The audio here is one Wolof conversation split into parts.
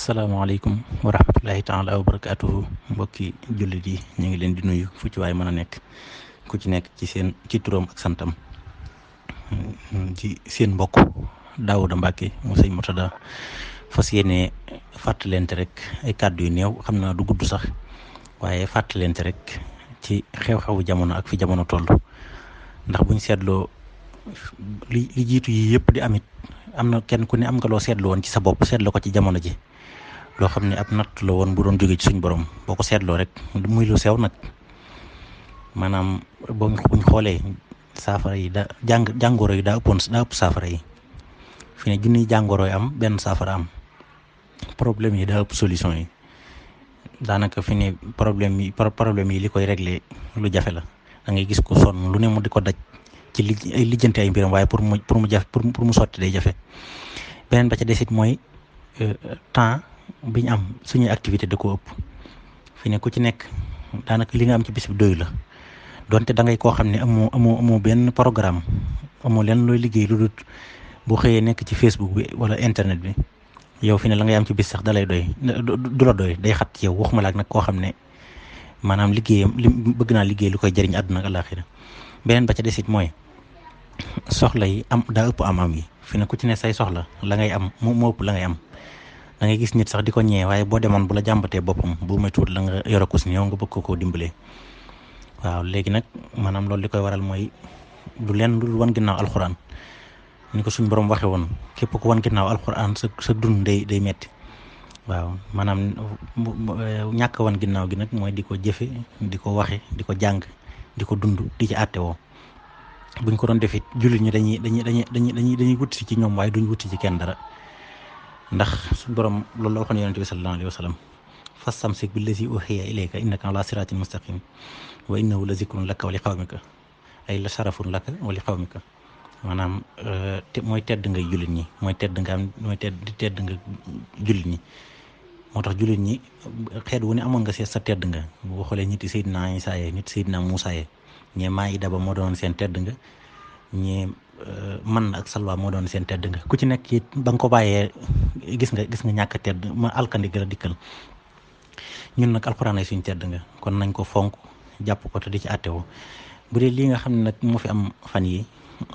asalaamaaleykum wa rahmatullahi taala wa barakaatuhu mbokki jullit yi ñu ngi leen di nuyu fu ci waay mën a nekk ku ci nekk ci turam ak santam ci seen mbokk Daawuda Mbàkke mu Sëriñ Murtaddaa fas yéene fàttalente rek ay kàddu yu néew xam naa du gudd sax waaye fàttalente rek ci xew-xewu jamono ak fi jamono toll ndax buñ seetloo li jiitu yi yëpp di amit am na kenn ku ne am nga loo seetlu woon ci sa bopp seetlu ko ci jamono ji loo xam ne ab natt la woon bu doon jóge ci suñ borom boo ko seetloo rek muy lu sew nag maanaam buñ xoolee saafara yi jàngoro yi daa ëpp saafara yi fi ne junniy jàngoro yi am benn saafara am problème yi daa ëpp solution yi daanaka fi ne problème yi li koy régler lu jafe la da ngay gis ko sonn lu ne mu di ko daj ci ay lijjanti ay mbiram waaye pour mu sotti day jafe beneen ba ca desit mooy temps biñ am suñuy activité da ko ëpp fi ne ku ci nekk daanaka li nga am ci bis bi doyu la donte da ngay koo xam ne amoo benn programme amoo leen looy liggéey lu dul bu xëyee nekk ci Facebook bi wala internet bi yow fi ne la ngay am ci bis sax da lay doy du la doy day xat ci yow waxuma la ak nag koo xam ne maanaam liggéeyam li bëgg naa liggéey lu koy jëriñ àdduna ak àllaaxira beneen ba ca desit mooy soxla yi am daa ëpp am yi fi ne ku ci ne say soxla la ngay am moo ëpp la ngay am da ngay gis nit sax di ko ñëwee waaye boo demoon bu la jàmbatee boppam bu may tuut la nga yore ko si yow nga bëgg koo dimbalee waaw léegi nag maanaam loolu li koy waral mooy du leen lu wan ginnaaw alxuraan ni ko suñ borom waxe woon képp ku wan ginnaaw alxuraan sa dund day metti waaw maanaam ñàkk wan ginnaaw gi nag mooy di ko jëfe di ko waxe di ko jàng di ko dund di ci àtte woo buñ ko doon defit jullit ñi dañuy wuti si ci ñoom waaye duñ wuti ci kenn dara ndax suñ borom loolu la waxoon yonente bi sallallahu alayhi wa sallam fastamsik billazi uhiya ilayka innaka ala siratin mustaqim wa innahu la zikrun laka wa li qawmika ay la sharafun laka wa li qawmika maanaam mooy tedd ngay jullit ñi mooy tedd nga jullit ñi moo tax jullit ñi xeet wu ne amoon nga seet sa tedd nga boo xoolee ñitti Seydina Isaa yee ñitti Seydina Muusaa yee ñee Maayida ba moo doon seen tedd nga ñee man ak salwa moo doon seen tedd nga ku ci nekk it ba nga ko bàyyee gis nga ñàkk tedd ma alkandi gi la dikkal ñun nag alxuraan ay suñ tedd nga kon nañ ko fonk jàpp ko te di ci àttewoo bu dee lii nga xam ne nag moo fi am fan yi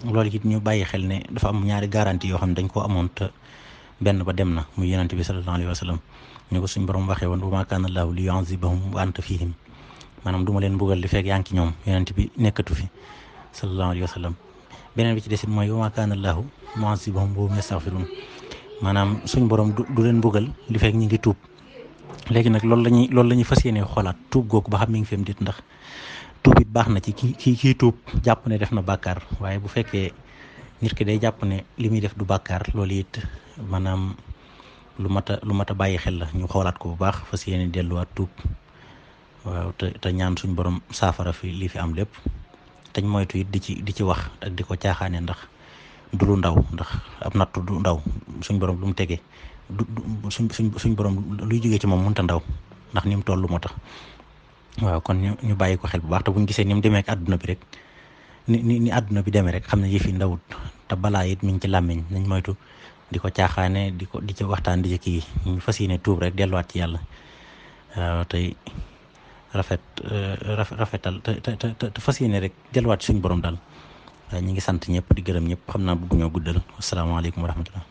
loolu it ñu bàyyi xel ne dafa am ñaari garantie yoo xam ne dañ koo amoon te benn ba dem na muy yonente bi sallallahu alayhi wa sallam ñu ko suñ borom waxee woon wa maa kaana llaahu li yu'azzibahum wa anta fihim maanaam du ma leen mbugal li fekk yaa ngi ci ñoom yonente bi nekkatu fi sallallahu alayhi wa sallam beneen bi ci desit mooy wa maa kaana llaahu mu'azzibahum wa hum yastaghfiruun maanaam suñ borom du leen mbugal li fekk ñi ngi tuub léegi nag loolu la ñuy fas yéene xoolaat tuub googu ba xam mi ngi fi am dit ndax tuub it baax na ci kii tuub jàpp ne def na bàkkaar waaye bu fekkee nit ki day jàpp ne li muy def du bàkkaar loolu it maanaam lu mat a bàyyi xel la ñu xoolaat ko bu baax fas yéene delluwaat tuub waaw te ñaan suñ borom saafara fi li fi am lépp teñ moytu it di ci wax ak di ko caaxaane ndax du lu ndaw ndax ab nattu du ndaw suñ borom lu mu tegee suñ borom luy jógee ci moom mënta ndaw ndax ni mu toll moo tax waaw kon ñu bàyyi ko xel bu baax te buñ gisee ni mu demee ak àdduna bi rek ni àdduna bi demee rek xam ne yëf yi ndawut te balaa it mi ngi ci làmmiñ nañ moytu di ko caaxaane di ci waxtaan di ci kii ñu fas yéene tuub rek delluwaat ci yàlla waaw tey rafetal te fas yéene rek delluwaat ci suñu borom daal waaye ñu ngi sant ñëpp di gërëm ñëpp xam naa bëgguñoo guddal asalaamaaleykum wa rahmatullah